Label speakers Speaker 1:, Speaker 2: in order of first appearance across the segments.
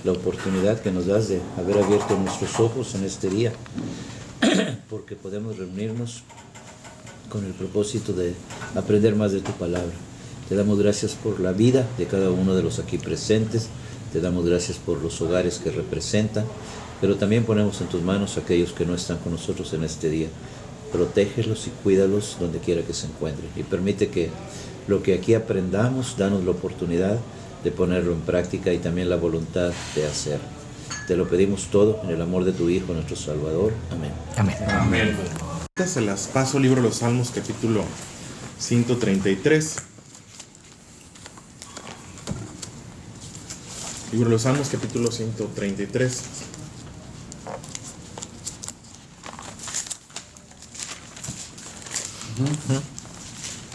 Speaker 1: la oportunidad que nos das de haber abierto nuestros ojos en este día, porque podemos reunirnos con el propósito de aprender más de tu palabra. Te damos gracias por la vida de cada uno de los aquí presentes, te damos gracias por los hogares que representan, pero también ponemos en tus manos a aquellos que no están con nosotros en este día. Protégelos y cuídalos donde quiera que se encuentren, y permite que lo que aquí aprendamos, danos la oportunidad de ponerlo en práctica y también la voluntad de hacerlo. Te lo pedimos todo en el amor de tu Hijo, nuestro Salvador. Amén.
Speaker 2: Amén.
Speaker 3: Amén. Se las paso, libro de los Salmos, capítulo 133. Libro de los Salmos, capítulo 133.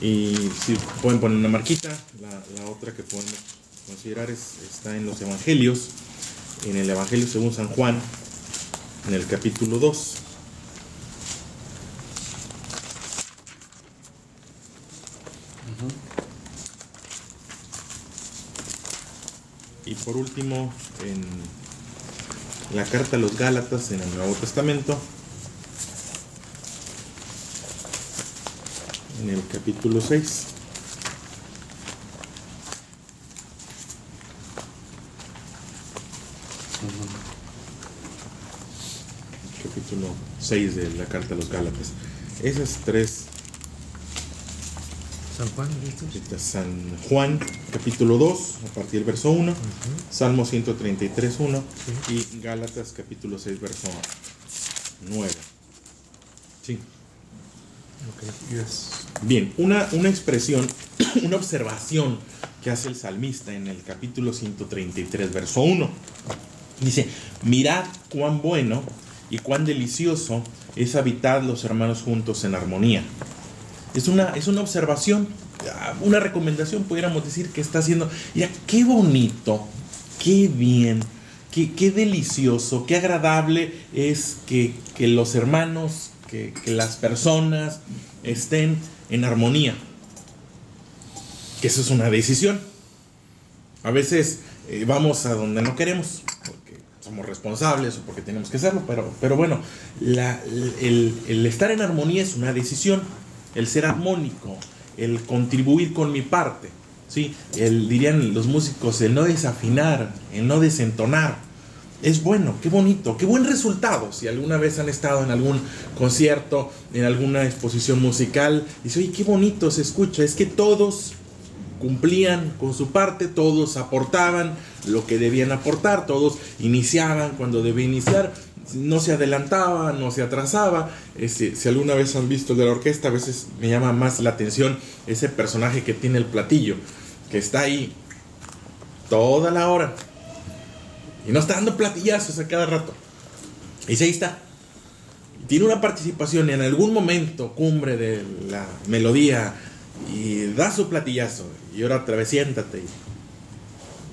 Speaker 3: Y si pueden poner una marquita, la otra que podemos considerar está en los Evangelios, en el Evangelio según San Juan, en el capítulo 2. Y por último, en la carta a los Gálatas, en el Nuevo Testamento, en el capítulo 6. Capítulo 6 de la carta a los Gálatas. Esas tres. San Juan, capítulo 2, a partir del verso 1, Salmo 133, 1, y Gálatas, capítulo 6, verso 9. Sí.
Speaker 2: Okay, yes.
Speaker 3: Bien, una expresión, una observación que hace el salmista en el capítulo 133, verso 1. Dice: mirad cuán bueno y cuán delicioso es habitar los hermanos juntos en armonía. Es una observación, una recomendación, pudiéramos decir, que está haciendo. Mira, qué bonito, qué bien, qué delicioso, qué agradable es que los hermanos, que las personas estén en armonía. Que eso es una decisión. A veces vamos a donde no queremos, porque somos responsables o porque tenemos que hacerlo, pero bueno, el estar en armonía es una decisión. El ser armónico, el contribuir con mi parte, ¿sí? Dirían los músicos, el no desafinar, el no desentonar. Es bueno, qué bonito, qué buen resultado. Si alguna vez han estado en algún concierto, en alguna exposición musical, dice: oye, qué bonito se escucha. Es que todos cumplían con su parte, todos aportaban lo que debían aportar, todos iniciaban cuando debían iniciar. No se adelantaba, no se atrasaba. Si alguna vez han visto el de la orquesta, a veces me llama más la atención ese personaje que tiene el platillo, que está ahí toda la hora y no está dando platillazos a cada rato. Y ahí está. Tiene una participación en algún momento cumbre de la melodía y da su platillazo y ahora otra vez siéntate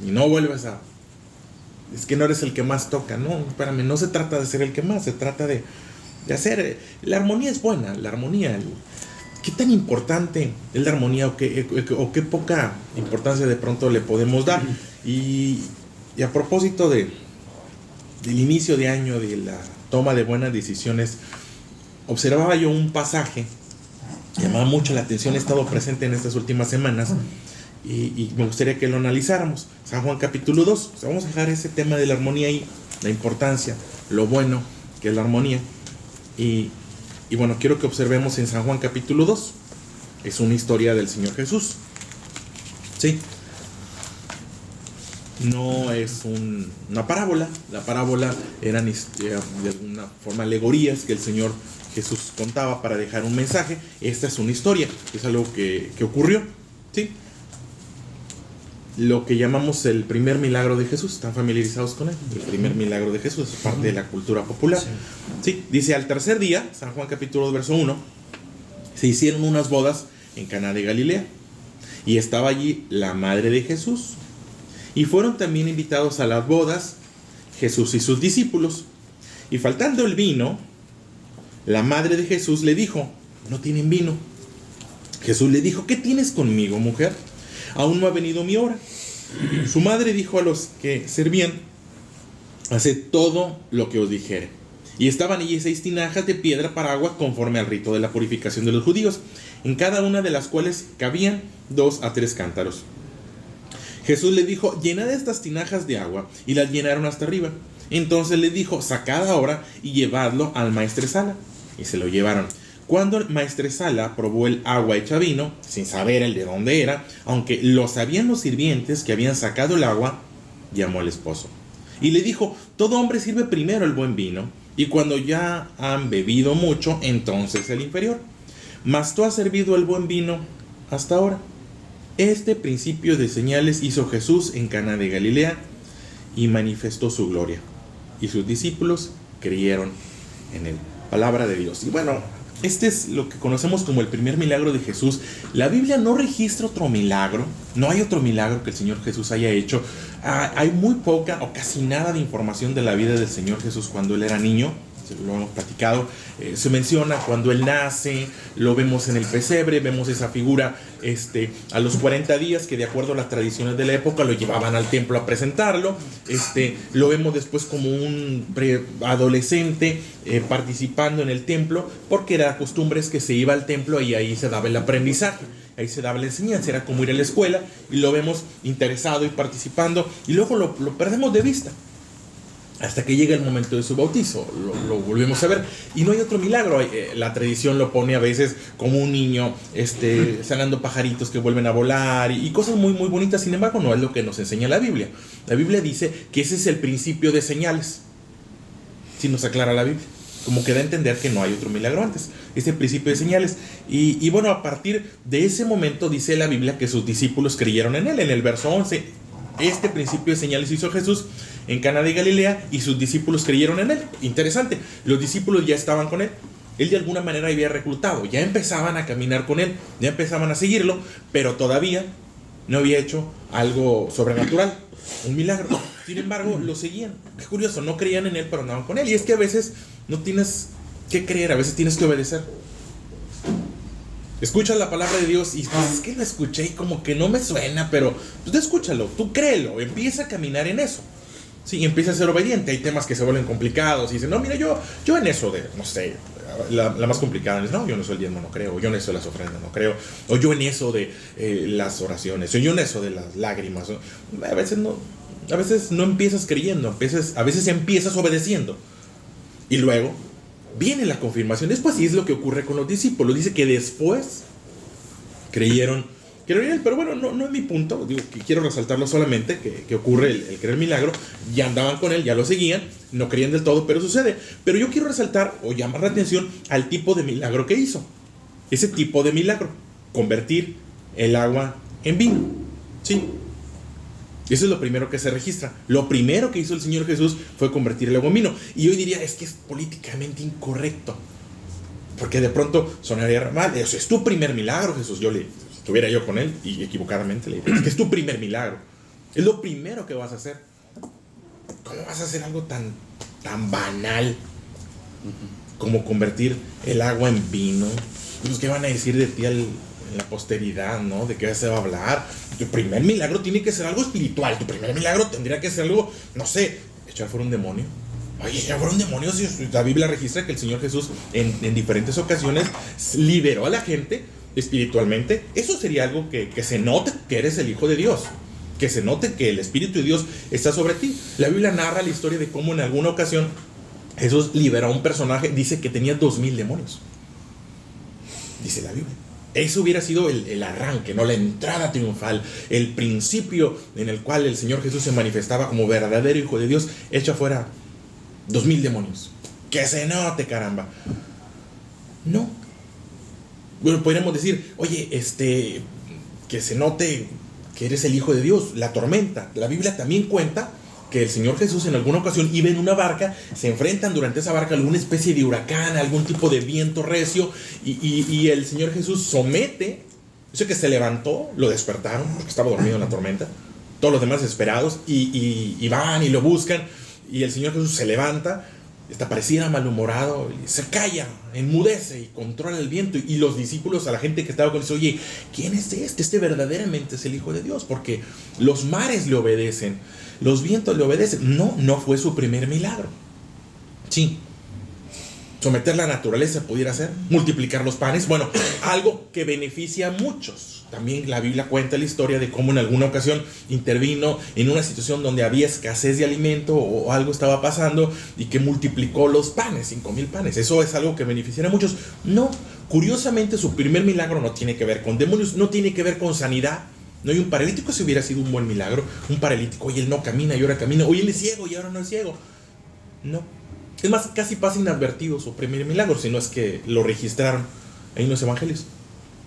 Speaker 3: y no vuelves a... Es que no eres el que más toca. No, espérame, no se trata de ser el que más, se trata de hacer. La armonía es buena, la armonía. ¿Qué tan importante es la armonía o qué poca importancia de pronto le podemos dar? Y a propósito del inicio de año, de la toma de buenas decisiones, observaba yo un pasaje, llamaba mucho la atención, he estado presente en estas últimas semanas. Y me gustaría que lo analizáramos. San Juan capítulo 2. O sea, vamos a dejar ese tema de la armonía ahí, la importancia, lo bueno que es la armonía. Y bueno, quiero que observemos en San Juan capítulo 2. Es una historia del Señor Jesús. ¿Sí? No es una parábola. La parábola eran de alguna forma alegorías que el Señor Jesús contaba para dejar un mensaje. Esta es una historia, es algo que ocurrió. ¿Sí? Lo que llamamos el primer milagro de Jesús. ¿Están familiarizados con él? El primer milagro de Jesús es parte de la cultura popular. Sí, dice: al tercer día, San Juan capítulo 2, verso 1, se hicieron unas bodas en Caná de Galilea, y estaba allí la madre de Jesús, y fueron también invitados a las bodas Jesús y sus discípulos. Y faltando el vino, la madre de Jesús le dijo: no tienen vino. Jesús le dijo: ¿qué tienes conmigo, mujer? Aún no ha venido mi hora. Su madre dijo a los que servían: haced todo lo que os dijere. Y estaban allí 6 tinajas de piedra para agua conforme al rito de la purificación de los judíos, en cada una de las cuales cabían 2 a 3 cántaros. Jesús le dijo: llenad estas tinajas de agua, y las llenaron hasta arriba. Entonces le dijo: sacad ahora y llevadlo al maestresala. Y se lo llevaron. Cuando el maestresala probó el agua hecha vino, sin saber el de dónde era, aunque lo sabían los sirvientes que habían sacado el agua, llamó al esposo y le dijo: todo hombre sirve primero el buen vino, y cuando ya han bebido mucho, entonces el inferior. Mas tú has servido el buen vino hasta ahora. Este principio de señales hizo Jesús en Caná de Galilea y manifestó su gloria, y sus discípulos creyeron en él. Palabra de Dios. Y bueno, este es lo que conocemos como el primer milagro de Jesús. La Biblia no registra otro milagro, no hay otro milagro que el Señor Jesús haya hecho. Hay muy poca o casi nada de información de la vida del Señor Jesús cuando Él era niño. Lo hemos platicado. Se menciona cuando Él nace, lo vemos en el pesebre, vemos esa figura a los 40 días que de acuerdo a las tradiciones de la época lo llevaban al templo a presentarlo. Lo vemos después como un adolescente participando en el templo, porque era costumbre que se iba al templo y ahí se daba el aprendizaje, ahí se daba la enseñanza, era como ir a la escuela, y lo vemos interesado y participando, y luego lo perdemos de vista hasta que llega el momento de su bautizo. Lo volvemos a ver, y no hay otro milagro. La tradición lo pone a veces como un niño sanando pajaritos que vuelven a volar y cosas muy muy bonitas. Sin embargo, no es lo que nos enseña la Biblia. La Biblia dice que ese es el principio de señales. Si nos aclara la Biblia, como que da a entender que no hay otro milagro antes. Es el principio de señales. Y bueno, a partir de ese momento dice la Biblia que sus discípulos creyeron en él. En el verso 11, este principio de señales hizo Jesús en Caná de Galilea y sus discípulos creyeron en él. Interesante, los discípulos ya estaban con él. Él de alguna manera había reclutado, ya empezaban a caminar con él, ya empezaban a seguirlo, pero todavía no había hecho algo sobrenatural, un milagro. Sin embargo, lo seguían. Qué curioso, no creían en él, pero andaban con él. Y es que a veces no tienes que creer, a veces tienes que obedecer. Escuchas la palabra de Dios y pues, es que la escuché y como que no me suena, pero tú escúchalo, tú créelo, empieza a caminar en eso. Sí, empieza a ser obediente. Hay temas que se vuelven complicados y dicen: no, mira, yo en eso de, no sé, la más complicada es: no, yo en eso del diezmo no creo, yo en eso de las ofrendas no creo, o yo en eso de las oraciones, o yo en eso de las lágrimas. A veces no empiezas creyendo, a veces empiezas obedeciendo. Y luego viene la confirmación. Después sí es lo que ocurre con los discípulos. Dice que después creyeron en él, pero bueno, no es mi punto. Digo que quiero resaltarlo solamente, que ocurre el creer milagro. Ya andaban con él, ya lo seguían, no creían del todo, pero sucede. Pero yo quiero resaltar o llamar la atención al tipo de milagro que hizo. Ese tipo de milagro: convertir el agua en vino. Sí, eso es lo primero que se registra. Lo primero que hizo el Señor Jesús fue convertir el agua en vino. Y hoy diría: es que es políticamente incorrecto, porque de pronto sonaría mal. Eso es tu primer milagro, Jesús. Estuviera yo con él y equivocadamente le diría: es que es tu primer milagro, es lo primero que vas a hacer. ¿Cómo vas a hacer algo tan banal como convertir el agua en vino? Pues, ¿qué van a decir de ti en la posteridad, no? ¿De qué se va a hablar? Tu primer milagro tiene que ser algo espiritual. Tu primer milagro tendría que ser algo, no sé, echar fuera un demonio. Oye, echar fuera un demonio. Si la Biblia registra que el Señor Jesús en diferentes ocasiones liberó a la gente espiritualmente. Eso sería algo que se note que eres el Hijo de Dios, que se note que el Espíritu de Dios está sobre ti. La Biblia narra la historia de cómo en alguna ocasión Jesús liberó a un personaje. Dice que tenía 2000 demonios, dice la Biblia. Eso hubiera sido el arranque, ¿no? La entrada triunfal, el principio en el cual el Señor Jesús se manifestaba como verdadero Hijo de Dios. Echa fuera 2000 demonios. Que se note, caramba. No. Bueno, podríamos decir: oye, que se note que eres el Hijo de Dios. La tormenta. La Biblia también cuenta que el Señor Jesús en alguna ocasión iba en una barca, se enfrentan durante esa barca a alguna especie de huracán, algún tipo de viento recio, y el Señor Jesús somete. Dice que se levantó, lo despertaron porque estaba dormido en la tormenta, todos los demás desesperados, y van y lo buscan, y el Señor Jesús se levanta pareciera malhumorado, se calla, enmudece y controla el viento. Y los discípulos, a la gente que estaba con él, oye, ¿quién es este? Este verdaderamente es el Hijo de Dios, porque los mares le obedecen, los vientos le obedecen. No fue su primer milagro. Sí, someter la naturaleza pudiera ser, multiplicar los panes, bueno, algo que beneficia a muchos. También la Biblia cuenta la historia de cómo en alguna ocasión intervino en una situación donde había escasez de alimento o algo estaba pasando y que multiplicó los panes, 5,000 panes. Eso es algo que beneficiará a muchos. No, curiosamente su primer milagro no tiene que ver con demonios, no tiene que ver con sanidad. No hay un paralítico, si hubiera sido un buen milagro. Un paralítico, oye, él no camina y ahora camina. Oye, él es ciego y ahora no es ciego. No. Es más, casi pasa inadvertido su primer milagro, si no es que lo registraron ahí en los evangelios.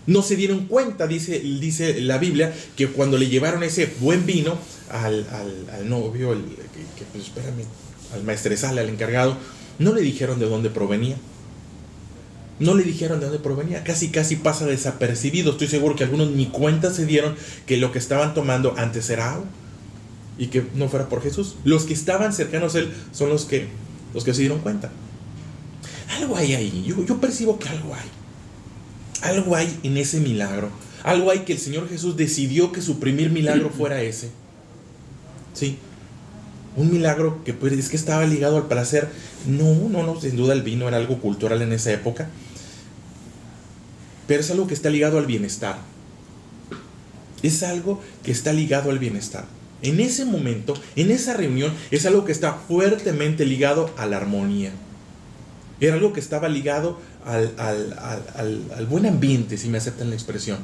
Speaker 3: No se dieron cuenta, dice la Biblia, que cuando le llevaron ese buen vino al novio, pues espérame, al maestresala, al encargado, no le dijeron de dónde provenía. No le dijeron de dónde provenía. Casi pasa desapercibido. Estoy seguro que algunos ni cuenta se dieron que lo que estaban tomando antes era agua y que no fuera por Jesús. Los que estaban cercanos a él son los que se dieron cuenta. Algo hay ahí. Yo percibo que algo hay. Algo hay en ese milagro. Algo hay que el Señor Jesús decidió que su primer milagro fuera ese. Sí. Un milagro que pues, es que estaba ligado al placer. No, sin duda el vino era algo cultural en esa época. Pero es algo que está ligado al bienestar. Es algo que está ligado al bienestar. En ese momento, en esa reunión, es algo que está fuertemente ligado a la armonía. Era algo que estaba ligado al buen ambiente, si me aceptan la expresión.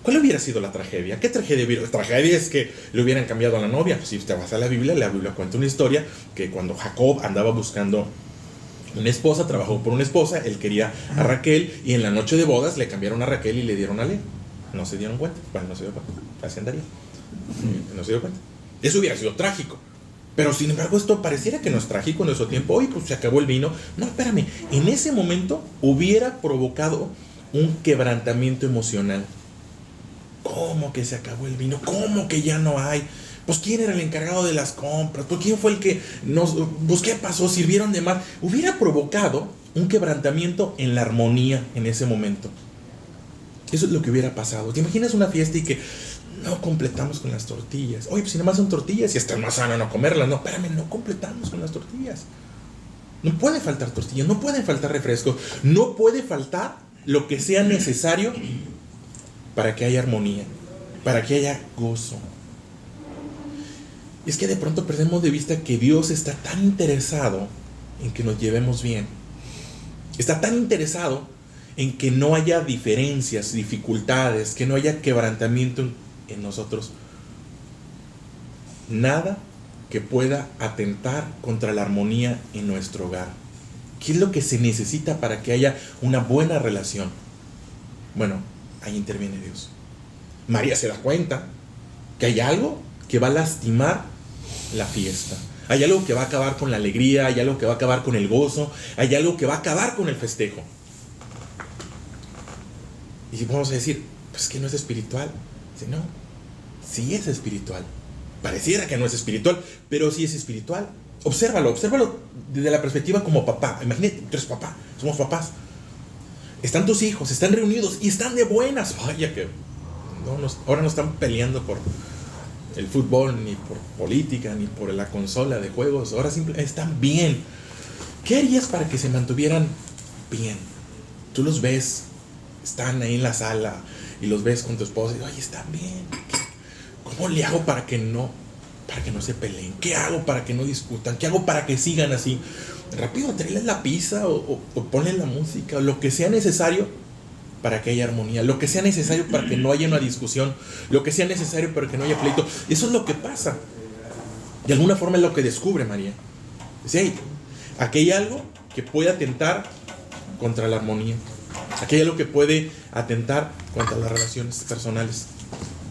Speaker 3: ¿Cuál hubiera sido la tragedia? ¿Qué tragedia hubiera? La tragedia es que le hubieran cambiado a la novia. Si te vas a la Biblia cuenta una historia que cuando Jacob andaba buscando una esposa, trabajó por una esposa, él quería a Raquel y en la noche de bodas le cambiaron a Raquel y le dieron a Lea. No se dieron cuenta. Bueno, no se dio cuenta. Así andaría. No se dio cuenta. Eso hubiera sido trágico. Pero sin embargo esto pareciera que no es trágico en nuestro tiempo. Hoy pues se acabó el vino. No, espérame. En ese momento hubiera provocado un quebrantamiento emocional. ¿Cómo que se acabó el vino? ¿Cómo que ya no hay? Pues ¿quién era el encargado de las compras? ¿Pues quién fue el que nos... Pues ¿qué pasó? ¿Sirvieron de más? Hubiera provocado un quebrantamiento en la armonía en ese momento. Eso es lo que hubiera pasado. ¿Te imaginas una fiesta y que no completamos con las tortillas? Oye, pues si nada más son tortillas y está más sano no comerlas. No, espérame, no completamos con las tortillas. No puede faltar tortillas, no pueden faltar refrescos, no puede faltar lo que sea necesario para que haya armonía, para que haya gozo. Es que de pronto perdemos de vista que Dios está tan interesado en que nos llevemos bien. Está tan interesado en que no haya diferencias, dificultades, que no haya quebrantamiento en nosotros. Nada que pueda atentar contra la armonía en nuestro hogar. ¿Qué es lo que se necesita para que haya una buena relación? Bueno, ahí interviene Dios. María se da cuenta que hay algo que va a lastimar la fiesta. Hay algo que va a acabar con la alegría, hay algo que va a acabar con el gozo, hay algo que va a acabar con el festejo. Y si vamos a decir, pues que no es espiritual. Dice, no, sí es espiritual. Pareciera que no es espiritual, pero sí es espiritual. Obsérvalo desde la perspectiva como papá. Imagínate, tú eres papá, somos papás. Están tus hijos, están reunidos y están de buenas. Vaya que ahora no están peleando por el fútbol, ni por política, ni por la consola de juegos. Ahora simplemente están bien. ¿Qué harías para que se mantuvieran bien? Tú los ves, están ahí en la sala y los ves con tu esposa y oye, están bien. ¿Cómo le hago para que no se peleen? ¿Qué hago para que no discutan? ¿Qué hago para que sigan así? Rápido, tráeles la pizza o ponle la música, o lo que sea necesario para que haya armonía, lo que sea necesario para que no haya una discusión, lo que sea necesario para que no haya pleito. Eso es lo que pasa. De alguna forma es lo que descubre María. Dice, hey, aquí hay algo que puede atentar contra la armonía. Aquí hay algo que puede atentar contra las relaciones personales.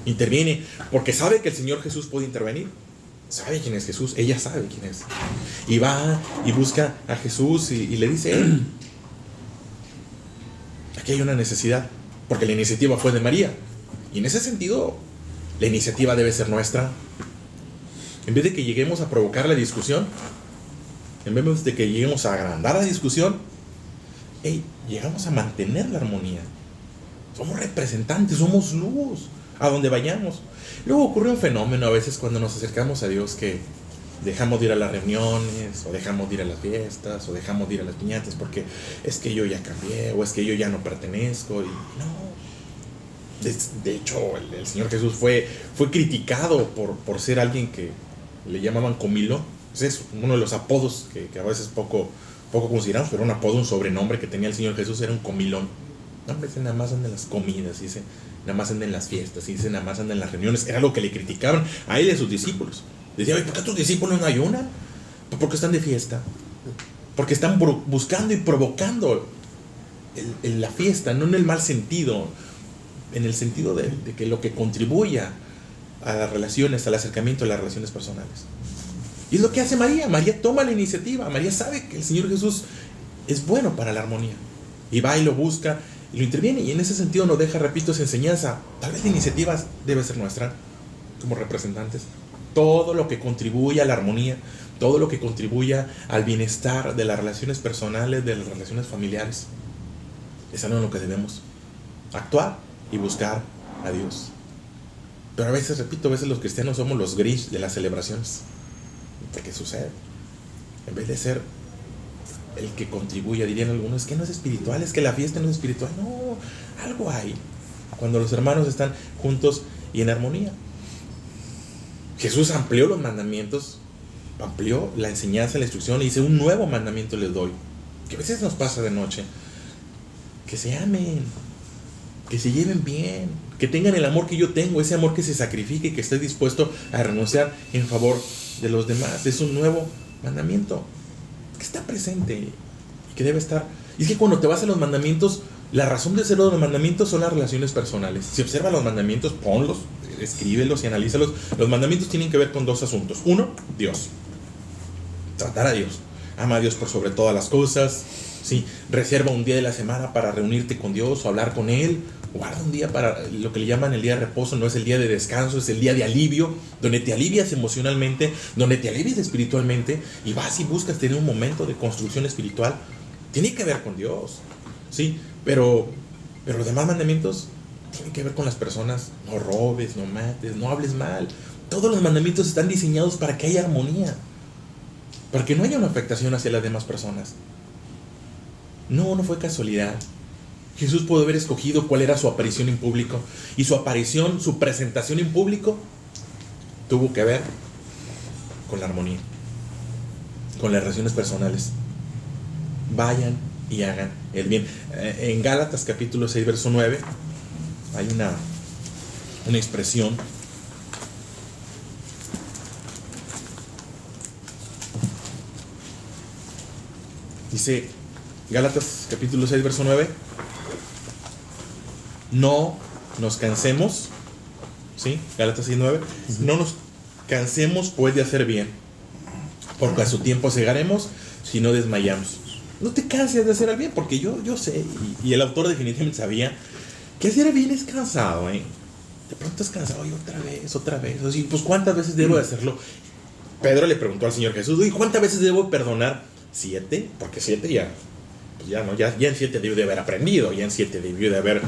Speaker 3: Interviene, porque sabe que el Señor Jesús puede intervenir. Sabe quién es Jesús, ella sabe quién es. Y va y busca a Jesús y le dice, hey, aquí hay una necesidad, porque la iniciativa fue de María. Y en ese sentido, la iniciativa debe ser nuestra. En vez de que lleguemos a provocar la discusión, en vez de que lleguemos a agrandar la discusión, llegamos a mantener la armonía. Somos representantes, somos luz a donde vayamos. Luego ocurre un fenómeno a veces cuando nos acercamos a Dios, que dejamos de ir a las reuniones, o dejamos de ir a las fiestas, o dejamos de ir a las piñatas porque es que yo ya cambié, o es que yo ya no pertenezco. Y no. De hecho, el Señor Jesús fue criticado por ser alguien que le llamaban comilón. Es uno de los apodos que a veces poco consideramos, pero un apodo, un sobrenombre que tenía el Señor Jesús era un comilón. No, hombre, nada más andan en las comidas, dice, nada más andan en las fiestas, dice, nada más andan en las reuniones. Era lo que le criticaban a él y a sus discípulos. Decían, ¿por qué tus discípulos no ayunan? Porque están de fiesta. Porque están buscando y provocando la fiesta, no en el mal sentido, en el sentido de que lo que contribuya a las relaciones, al acercamiento a las relaciones personales. Y es lo que hace María. María toma la iniciativa. María sabe que el Señor Jesús es bueno para la armonía, y va y lo busca y lo interviene, y en ese sentido nos deja, repito, esa enseñanza. Tal vez la iniciativa debe ser nuestra como representantes. Todo lo que contribuya a la armonía, todo lo que contribuya al bienestar de las relaciones personales, de las relaciones familiares, es algo en lo que debemos actuar y buscar a Dios. Pero a veces, repito, a veces los cristianos somos los Grinch de las celebraciones. ¿Qué sucede? En vez de ser el que contribuye, dirían algunos, es que no es espiritual, es que la fiesta no es espiritual. No, algo hay cuando los hermanos están juntos y en armonía. Jesús amplió los mandamientos, amplió la enseñanza, la instrucción, y dice, un nuevo mandamiento les doy, que a veces nos pasa de noche: que se amen, que se lleven bien, que tengan el amor que yo tengo, ese amor que se sacrifique y que esté dispuesto a renunciar en favor de los demás. Es un nuevo mandamiento que está presente y que debe estar. Y es que cuando te vas a los mandamientos, la razón de ser de los mandamientos son las relaciones personales. Si observas los mandamientos, ponlos, escríbelos y analízalos. Los mandamientos tienen que ver con dos asuntos. Uno, Dios. Tratar a Dios. Ama a Dios por sobre todas las cosas. ¿Sí? Reserva un día de la semana para reunirte con Dios o hablar con Él. Guarda un día para lo que le llaman el día de reposo. No es el día de descanso, es el día de alivio, donde te alivias emocionalmente, donde te alivias espiritualmente, y vas y buscas tener un momento de construcción espiritual. Tiene que ver con Dios, ¿sí? Pero los demás mandamientos tienen que ver con las personas. No robes, no mates, no hables mal. Todos los mandamientos están diseñados para que haya armonía, para que no haya una afectación hacia las demás personas. No fue casualidad. Jesús pudo haber escogido cuál era su aparición en público, y su aparición, su presentación en público, tuvo que ver con la armonía, con las relaciones personales. Vayan y hagan el bien. En Gálatas capítulo 6, verso 9, hay una expresión. Dice Gálatas capítulo 6, verso 9: no nos cansemos, ¿sí? Gálatas 6, 9. No nos cansemos pues de hacer bien, porque a su tiempo segaremos si no desmayamos. No te canses de hacer el bien, porque yo sé, y el autor definitivamente sabía que hacer el bien es cansado, ¿eh? De pronto es cansado, y otra vez. Así, pues ¿cuántas veces debo de hacerlo? Pedro le preguntó al Señor Jesús: ¿y cuántas veces debo perdonar? 7, porque 7 ya en 7 debió de haber aprendido, ya en 7 debió de haber.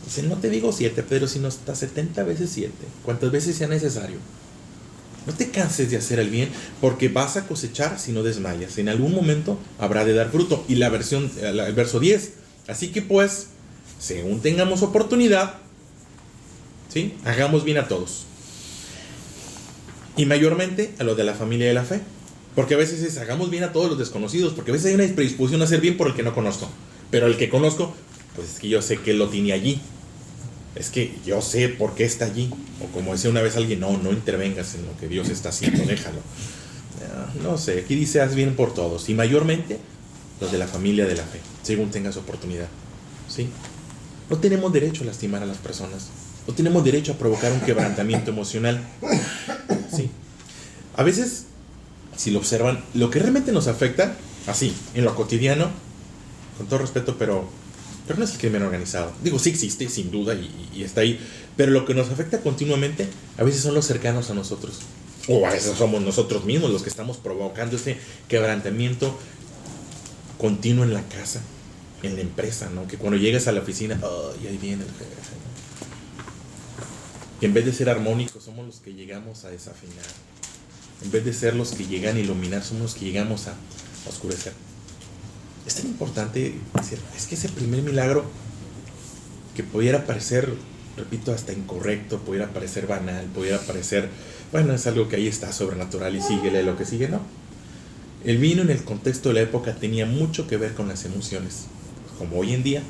Speaker 3: Dice, no te digo 7, Pedro, sino hasta 70 veces 7, cuantas veces sea necesario. No te canses de hacer el bien, porque vas a cosechar si no desmayas. En algún momento habrá de dar fruto. Y el verso 10: así que pues, según tengamos oportunidad, ¿sí?, hagamos bien a todos, y mayormente a los de la familia de la fe. Porque a veces hagamos bien a todos los desconocidos, porque a veces hay una predisposición a hacer bien por el que no conozco. Pero el que conozco, pues es que yo sé que él lo tiene allí. Es que yo sé por qué está allí. O como decía una vez alguien, no intervengas en lo que Dios está haciendo, déjalo. No sé, aquí dice, haz bien por todos, y mayormente los de la familia de la fe, según tengas oportunidad. ¿Sí? No tenemos derecho a lastimar a las personas. No tenemos derecho a provocar un quebrantamiento emocional. ¿Sí? A veces, si lo observan, lo que realmente nos afecta, así, en lo cotidiano, con todo respeto, pero no es el crimen organizado. Digo, sí existe, sin duda, y está ahí. Pero lo que nos afecta continuamente, a veces son los cercanos a nosotros. O a veces somos nosotros mismos los que estamos provocando ese quebrantamiento continuo en la casa, en la empresa, ¿no? Que cuando llegas a la oficina, y ahí viene el jefe, ¿no? Que en vez de ser armónicos, somos los que llegamos a desafinar. En vez de ser los que llegan a iluminar, somos los que llegamos a oscurecer. Es tan importante decir, es que ese primer milagro, que pudiera parecer, repito, hasta incorrecto, pudiera parecer banal, pudiera parecer, bueno, es algo que ahí está sobrenatural y síguele lo que sigue, no. El vino en el contexto de la época tenía mucho que ver con las emociones. Como hoy en día,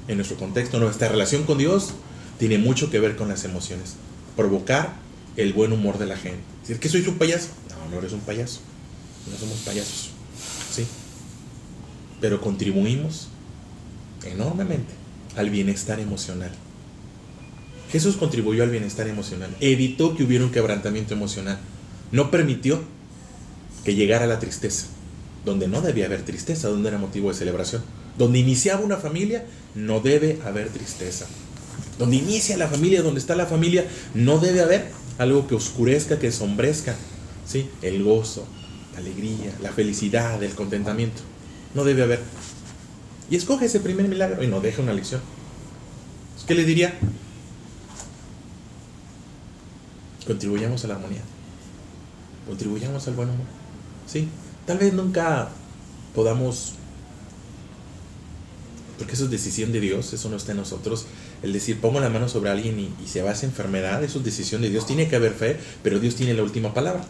Speaker 3: en nuestro contexto, nuestra relación con Dios tiene mucho que ver con las emociones. Provocar el buen humor de la gente. ¿Decir que soy un payaso? No, no eres un payaso. No somos payasos. ¿Sí? Pero contribuimos enormemente al bienestar emocional. Jesús contribuyó al bienestar emocional. Evitó que hubiera un quebrantamiento emocional. No permitió que llegara la tristeza. Donde no debía haber tristeza, donde era motivo de celebración. Donde iniciaba una familia, no debe haber tristeza. Donde inicia la familia, donde está la familia, no debe haber algo que oscurezca, que sombrezca, ¿sí? El gozo, la alegría, la felicidad, el contentamiento. No debe haber. Y escoge ese primer milagro y nos deja una lección. ¿Qué le diría? Contribuyamos a la armonía. Contribuyamos al buen humor. ¿Sí? Tal vez nunca podamos, porque eso es decisión de Dios, eso no está en nosotros. El decir, pongo la mano sobre alguien y se va a esa enfermedad, eso es decisión de Dios. Tiene que haber fe, pero Dios tiene la última palabra.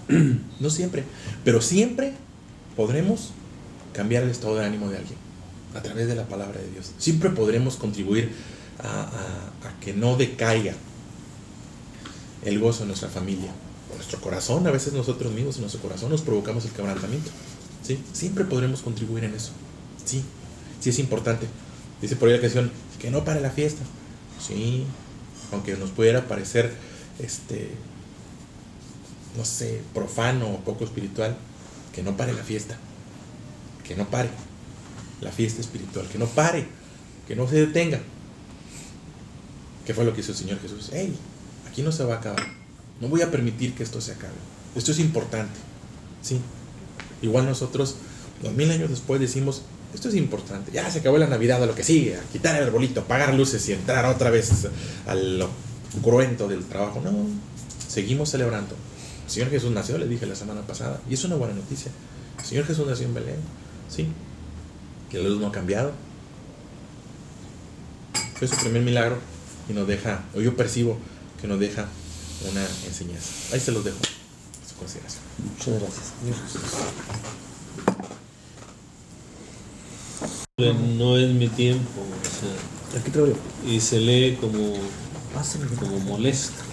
Speaker 3: No siempre, pero siempre podremos cambiar el estado de ánimo de alguien a través de la palabra de Dios. Siempre podremos contribuir a que no decaiga el gozo en nuestra familia, en nuestro corazón. A veces nosotros mismos en nuestro corazón nos provocamos el quebrantamiento, ¿sí? Siempre podremos contribuir en eso. Sí, sí es importante. Dice por ahí la canción, que no pare la fiesta. Sí, aunque nos pudiera parecer no sé, profano o poco espiritual, que no pare la fiesta. Que no pare la fiesta espiritual, que no pare, que no se detenga. ¿Qué fue lo que hizo el Señor Jesús? ¡Ey! Aquí no se va a acabar. No voy a permitir que esto se acabe. Esto es importante. ¿Sí? Igual nosotros, 2000 años después, decimos, esto es importante. Ya se acabó la Navidad, a lo que sigue, a quitar el arbolito, apagar luces y entrar otra vez a lo cruento del trabajo. No, seguimos celebrando. El Señor Jesús nació, le dije la semana pasada, y es una buena noticia. El Señor Jesús nació en Belén. ¿Sí? Que la luz no ha cambiado. Fue su primer milagro y nos deja, o yo percibo que nos deja una enseñanza. Ahí se los dejo a su consideración.
Speaker 1: Muchas gracias.
Speaker 2: No es mi tiempo, o sea,
Speaker 1: Aquí te veo.
Speaker 2: y se lee como molesto.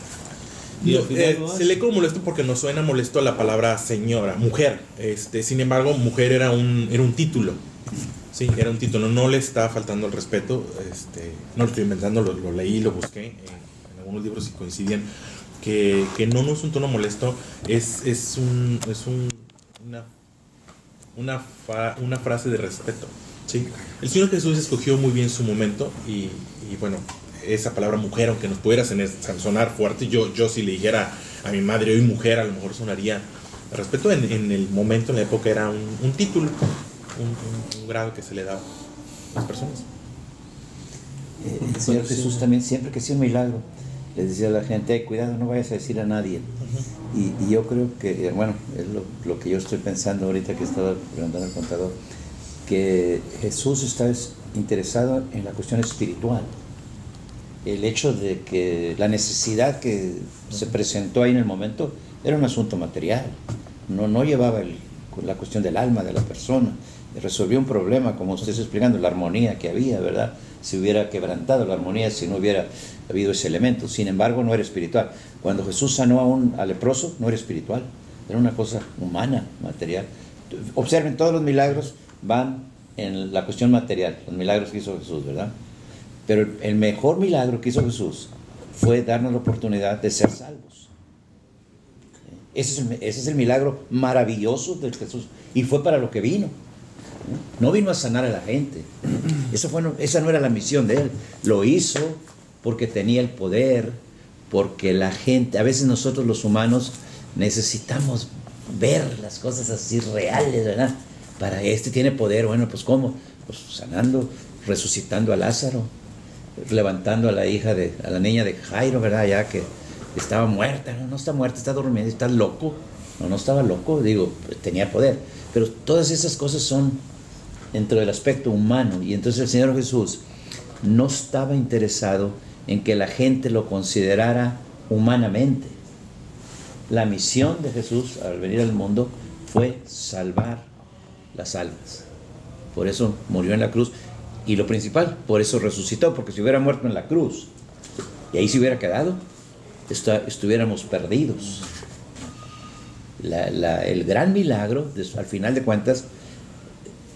Speaker 2: Y al final
Speaker 3: se lee como molesto porque nos suena molesto la palabra señora, mujer. Sin embargo, mujer era un título. Sí, era un título. No le está faltando el respeto. No lo estoy inventando, lo leí, lo busqué en algunos libros y coincidían que no es un tono molesto, es una frase de respeto. ¿Sí? El Señor Jesús escogió muy bien su momento y bueno, esa palabra mujer, aunque nos pudiera sonar fuerte, yo si le dijera a mi madre hoy mujer, a lo mejor sonaría respeto. En el momento, en la época, era un título, un grado que se le daba a las personas.
Speaker 1: El Señor Jesús también, siempre que hacía un milagro, les decía a la gente, cuidado, no vayas a decir a nadie. Y yo creo que, bueno, es lo que yo estoy pensando ahorita que estaba preguntando al contador, que Jesús está interesado en la cuestión espiritual. El hecho de que la necesidad que se presentó ahí en el momento era un asunto material, no llevaba la cuestión del alma de la persona, resolvió un problema, como usted está explicando, la armonía que había, ¿verdad? Se hubiera quebrantado la armonía si no hubiera habido ese elemento. Sin embargo, no era espiritual. Cuando Jesús sanó al leproso, no era espiritual, era una cosa humana, material. Observen, todos los milagros van en la cuestión material, los milagros que hizo Jesús, ¿verdad? Pero el mejor milagro que hizo Jesús fue darnos la oportunidad de ser salvos. Ese es el milagro maravilloso de Jesús, y fue para lo que vino. No vino a sanar a la gente. Esa no era la misión de él. Lo hizo porque tenía el poder, porque la gente, a veces nosotros los humanos necesitamos ver las cosas así reales, ¿verdad? Para tiene poder, bueno, pues ¿cómo? Pues sanando, resucitando a Lázaro, levantando a la niña de Jairo, ¿verdad? Ya que estaba muerta, no está muerta, está dormida, está loco. No estaba loco, digo, tenía poder. Pero todas esas cosas son dentro del aspecto humano. Y entonces el Señor Jesús no estaba interesado en que la gente lo considerara humanamente. La misión de Jesús al venir al mundo fue salvar las almas. Por eso murió en la cruz. Y lo principal, por eso resucitó, porque si hubiera muerto en la cruz y ahí se hubiera quedado, estuviéramos perdidos. El gran milagro, al final de cuentas,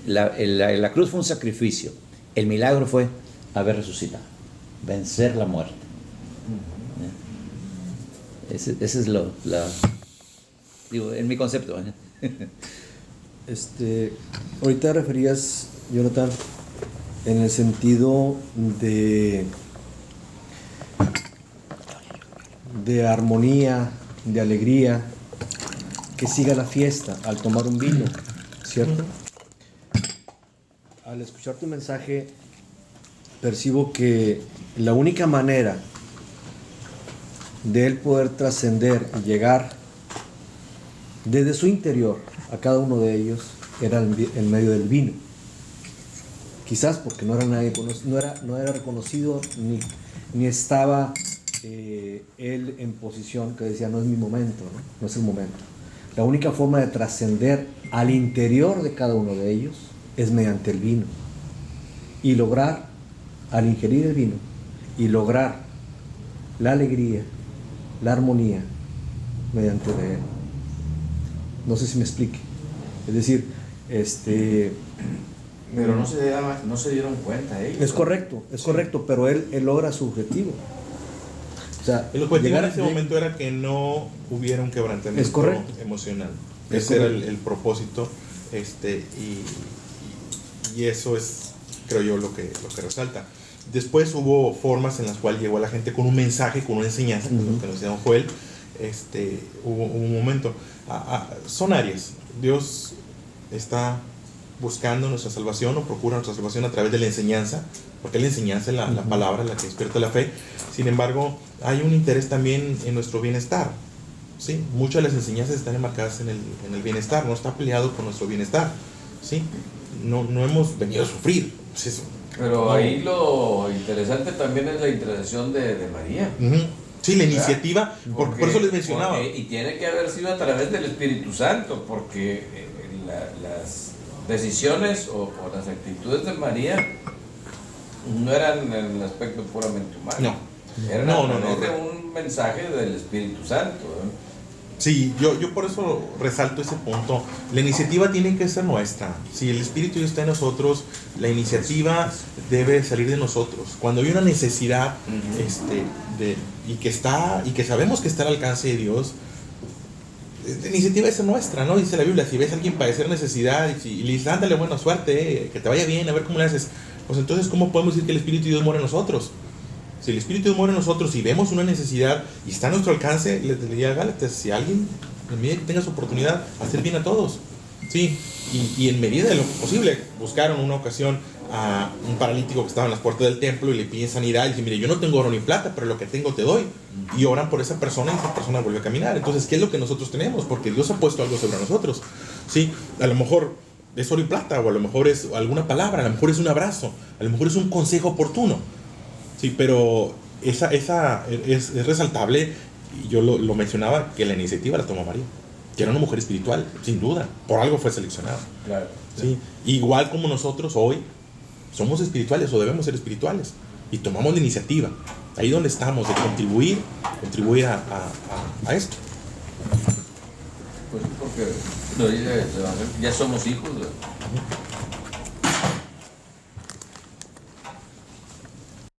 Speaker 1: la cruz fue un sacrificio. El milagro fue haber resucitado, vencer la muerte. Ese es digo, en mi concepto.
Speaker 4: Ahorita referías, Jonathan, en el sentido de armonía, de alegría, que siga la fiesta al tomar un vino, ¿cierto? Al escuchar tu mensaje, percibo que la única manera de él poder trascender y llegar desde su interior a cada uno de ellos era en medio del vino. Quizás porque no era reconocido ni estaba él en posición que decía no es mi momento, no es el momento. La única forma de trascender al interior de cada uno de ellos es mediante el vino. Y lograr, al ingerir el vino, y lograr la alegría, la armonía, mediante de él. No sé si me explique. Es decir,
Speaker 5: pero no se dieron cuenta ellos.
Speaker 4: Es correcto, pero él logra su objetivo. O sea,
Speaker 3: el objetivo en ese momento era que no hubiera un quebrantamiento emocional. Ese era el propósito, y eso es, creo yo, lo que resalta. Después hubo formas en las cuales llegó a la gente con un mensaje, con una enseñanza, lo que nos decía don Joel. Hubo un momento. Son áreas. Dios está buscando nuestra salvación o procura nuestra salvación a través de la enseñanza, porque la enseñanza es la palabra, la que despierta la fe. Sin embargo, hay un interés también en nuestro bienestar, ¿sí? Muchas de las enseñanzas están enmarcadas en el bienestar, no está peleado con nuestro bienestar, ¿sí? No hemos venido a sufrir, pues eso.
Speaker 5: Pero ahí lo interesante también es la intercesión de María.
Speaker 3: Sí, la iniciativa, por eso les mencionaba.
Speaker 5: Y tiene que haber sido a través del Espíritu Santo, porque las decisiones o las actitudes de María no eran en el aspecto puramente humano. Eran a través de un mensaje del Espíritu Santo, ¿eh?
Speaker 3: Sí, yo por eso resalto ese punto. La iniciativa tiene que ser nuestra. Si el Espíritu está en nosotros, la iniciativa debe salir de nosotros. Cuando hay una necesidad y que sabemos que está al alcance de Dios, la iniciativa es nuestra, ¿no? Dice la Biblia, si ves a alguien padecer necesidad y le dices, ándale, buena suerte, que te vaya bien, a ver cómo le haces, pues entonces, ¿cómo podemos decir que el Espíritu de Dios mora en nosotros? Si el Espíritu de Dios mora en nosotros y vemos una necesidad y está a nuestro alcance, les diría a Gálatas, si alguien en medida que tenga su oportunidad, hacer bien a todos, ¿sí? Y en medida de lo posible, buscaron una ocasión a un paralítico que estaba en las puertas del templo y le piden sanidad y dicen, mire, yo no tengo oro ni plata, pero lo que tengo te doy. Y oran por esa persona y esa persona vuelve a caminar. Entonces, ¿qué es lo que nosotros tenemos? Porque Dios ha puesto algo sobre nosotros, ¿sí? A lo mejor es oro y plata, o a lo mejor es alguna palabra, a lo mejor es un abrazo, a lo mejor es un consejo oportuno, ¿sí? Pero esa es resaltable, y yo lo mencionaba, que la iniciativa la tomó María, que era una mujer espiritual, sin duda, por algo fue seleccionada.
Speaker 5: Claro.
Speaker 3: ¿Sí? Igual como nosotros hoy somos espirituales o debemos ser espirituales y tomamos la iniciativa, ahí donde estamos, de contribuir a esto.
Speaker 5: Pues porque ya somos hijos, ¿verdad?